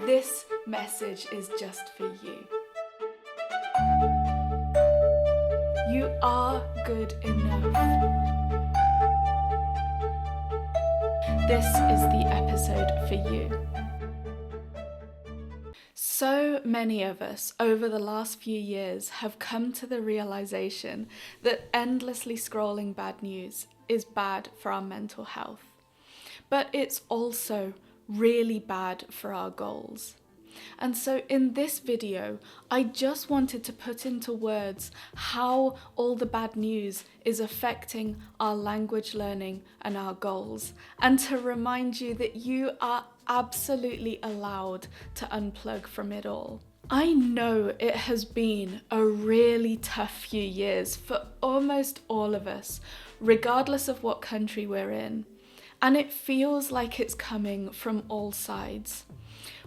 This message is just for you. You are good enough. This is the episode for you. So many of us over the last few years have come to the realization that endlessly scrolling bad news is bad for our mental health. But it's also really bad for our goals. And so in this video, I just wanted to put into words how all the bad news is affecting our language learning and our goals, and to remind you that you are absolutely allowed to unplug from it all. I know it has been a really tough few years for almost all of us, regardless of what country we're in, and it feels like it's coming from all sides.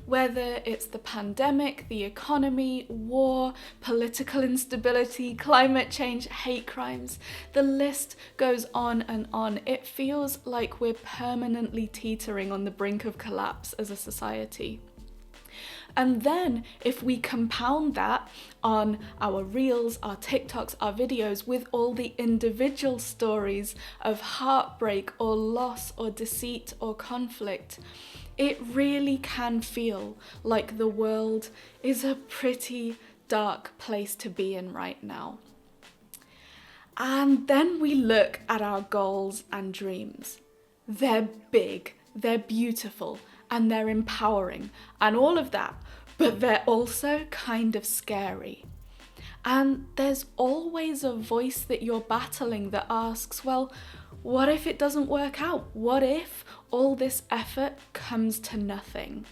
Whether it's the pandemic, the economy, war, political instability, climate change, hate crimes, the list goes on and on. It feels like we're permanently teetering on the brink of collapse as a society. And then if we compound that on our reels, our TikToks, our videos with all the individual stories of heartbreak or loss or deceit or conflict, it really can feel like the world is a pretty dark place to be in right now. And then we look at our goals and dreams. They're big, they're beautiful, and they're empowering, and all of that, but they're also kind of scary. And there's always a voice that you're battling that asks, well, what if it doesn't work out? What if all this effort comes to nothing?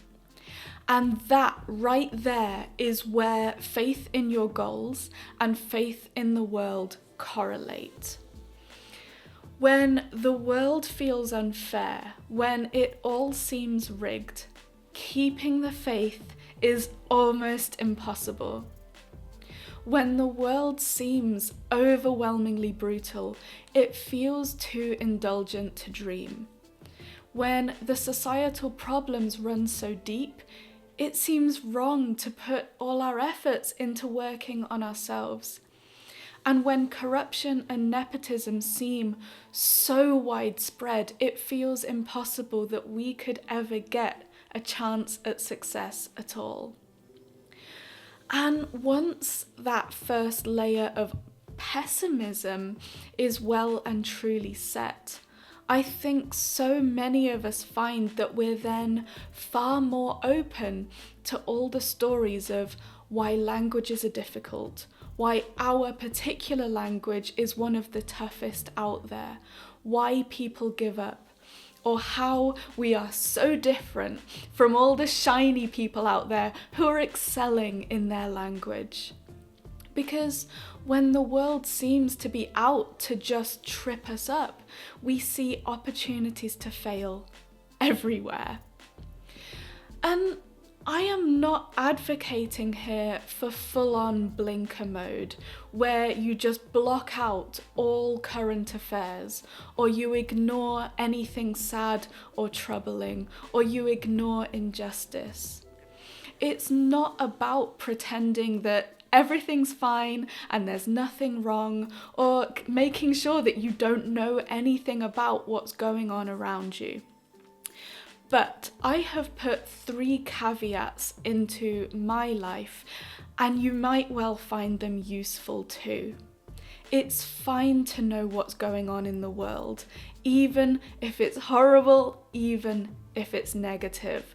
And that right there is where faith in your goals and faith in the world correlate. When the world feels unfair, when it all seems rigged, keeping the faith is almost impossible. When the world seems overwhelmingly brutal, it feels too indulgent to dream. When the societal problems run so deep, it seems wrong to put all our efforts into working on ourselves. And when corruption and nepotism seem so widespread, it feels impossible that we could ever get a chance at success at all. And once that first layer of pessimism is well and truly set, I think so many of us find that we're then far more open to all the stories of why languages are difficult, why our particular language is one of the toughest out there, why people give up, or how we are so different from all the shiny people out there who are excelling in their language. Because when the world seems to be out to just trip us up, we see opportunities to fail everywhere. And I am not advocating here for full-on blinker mode, where you just block out all current affairs, or you ignore anything sad or troubling, or you ignore injustice. It's not about pretending that everything's fine and there's nothing wrong, or making sure that you don't know anything about what's going on around you. But I have put 3 caveats into my life, and you might well find them useful too. It's fine to know what's going on in the world, even if it's horrible, even if it's negative.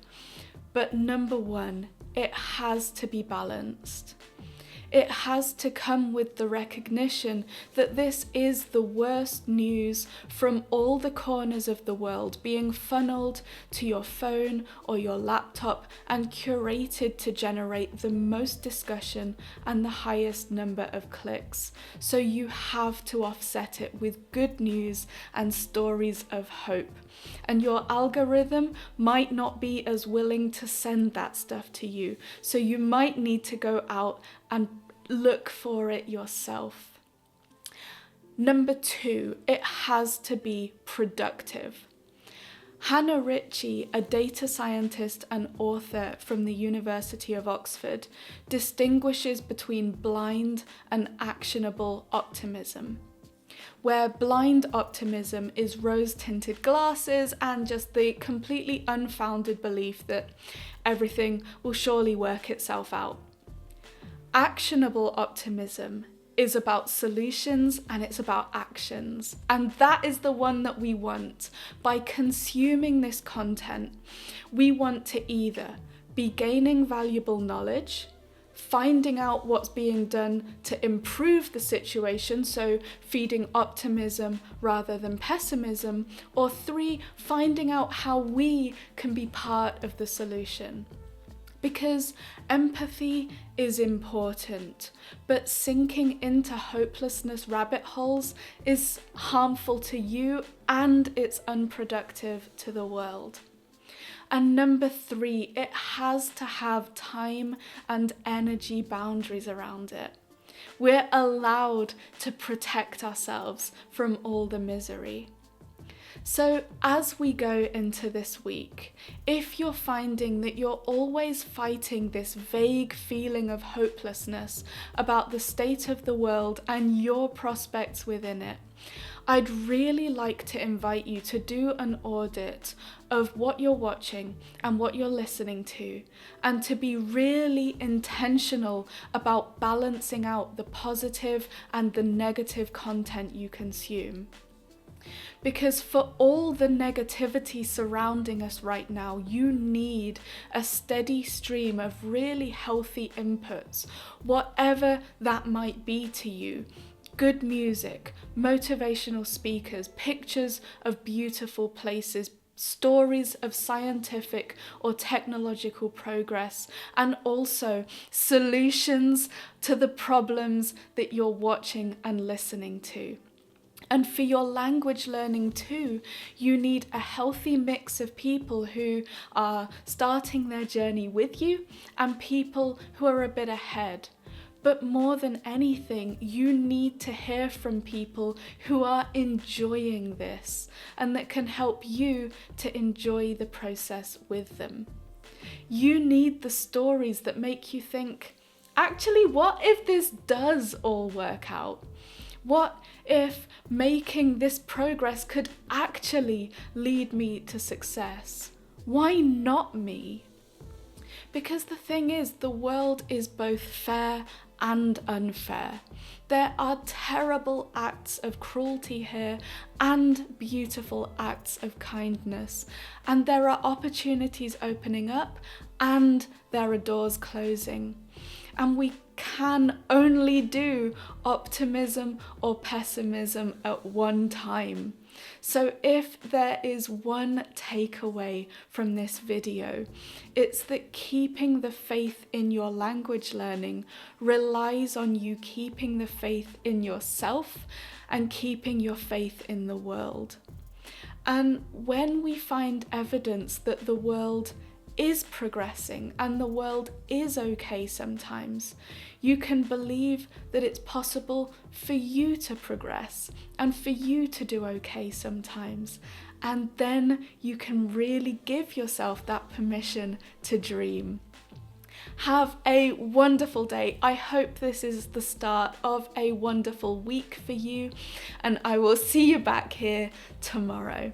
But number 1, it has to be balanced. It has to come with the recognition that this is the worst news from all the corners of the world being funneled to your phone or your laptop and curated to generate the most discussion and the highest number of clicks. So you have to offset it with good news and stories of hope. And your algorithm might not be as willing to send that stuff to you. So you might need to go out and look for it yourself. Number 2, it has to be productive. Hannah Ritchie, a data scientist and author from the University of Oxford, distinguishes between blind and actionable optimism, where blind optimism is rose-tinted glasses and just the completely unfounded belief that everything will surely work itself out. Actionable optimism is about solutions and it's about actions. And that is the one that we want. By consuming this content, we want to either be gaining valuable knowledge, finding out what's being done to improve the situation, so feeding optimism rather than pessimism, or 3, finding out how we can be part of the solution. Because empathy is important, but sinking into hopelessness rabbit holes is harmful to you and it's unproductive to the world. And number 3, it has to have time and energy boundaries around it. We're allowed to protect ourselves from all the misery. So as we go into this week, if you're finding that you're always fighting this vague feeling of hopelessness about the state of the world and your prospects within it, I'd really like to invite you to do an audit of what you're watching and what you're listening to, and to be really intentional about balancing out the positive and the negative content you consume. Because for all the negativity surrounding us right now, you need a steady stream of really healthy inputs, whatever that might be to you. Good music, motivational speakers, pictures of beautiful places, stories of scientific or technological progress, and also solutions to the problems that you're watching and listening to. And for your language learning too, you need a healthy mix of people who are starting their journey with you and people who are a bit ahead. But more than anything, you need to hear from people who are enjoying this and that can help you to enjoy the process with them. You need the stories that make you think, actually, what if this does all work out? What if making this progress could actually lead me to success? Why not me? Because the thing is, the world is both fair and unfair. There are terrible acts of cruelty here and beautiful acts of kindness. And there are opportunities opening up and there are doors closing. And we can only do optimism or pessimism at one time. So if there is one takeaway from this video, it's that keeping the faith in your language learning relies on you keeping the faith in yourself and keeping your faith in the world. And when we find evidence that the world is progressing and the world is okay sometimes, you can believe that it's possible for you to progress and for you to do okay sometimes. And then you can really give yourself that permission to dream. Have a wonderful day. I hope this is the start of a wonderful week for you, and I will see you back here tomorrow.